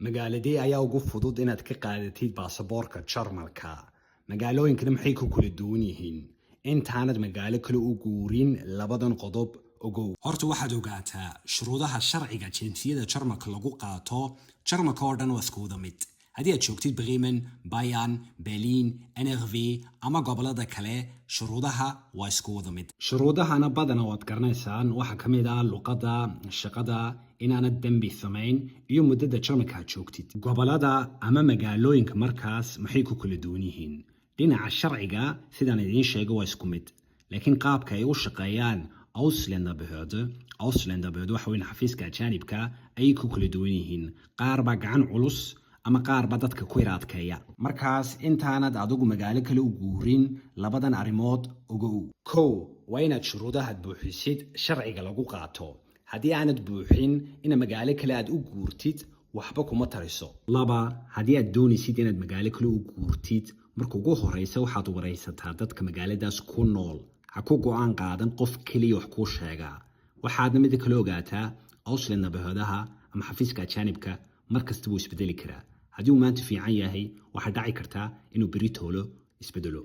magaaladee ayaa ugu fudud inaad ka qaadatid baasaboorka Jarmalka? magaalooyinkana maxay ku kala duwan yihiin? intaanad magaalo kale u guurin labadan qodob ogow. horta waxaad ogaataa shuruudaha sharciga jinsiyada Jarmalka lagu qaato Jarmalka oo dhan waa isku wada mid. haddii aad joogtid Bremen, Bayern, Berlin, NRW ama gobolada kale shuruudaha waa isku wada mid. shuruudahana badana waad garanaysaan, waxaa ka mid ah luqadda, shaqada, inaanad dembi samayn iyo muddada Jarmalka aad joogtid. gobolada ama magaalooyinka markaas maxay ku kala duwan yihiin? dhinaca sharciga sidaan idiin sheego waa isku mid, laakiin qaabka ay u shaqeeyaan Ausländerbehörde waxa weyn xafiiska ajaanibka ayay ku kala duwan yihiin. qaar baa gacan culus ama qaar baa dadka ku iraadkeeya. markaas intaanad adigu magaalo kale u guurin labadan arrimood ogow. kow waa inaad shuruudaha buuxisid sharciga lagu qaato. haddii aanad buuxin ina magaalo kale aad u guurtid waxba kuma tariso. laba, haddii aad doonaysid inaad magaalo kale u guurtid marka ugu horeysa waxaad wareysataa dadka magaaladaas ku nool. ha ku go'aan qaadan qof keliya wax kuu sheegaa. waxaadna mid kale ogaataa Ausländerbehördaha ama xafiiska ajaanibka markasta wuu isbedeli karaa. haddii uu maanta fiican yahay waxaa dhaci kartaa inuu beri toolo isbedelo.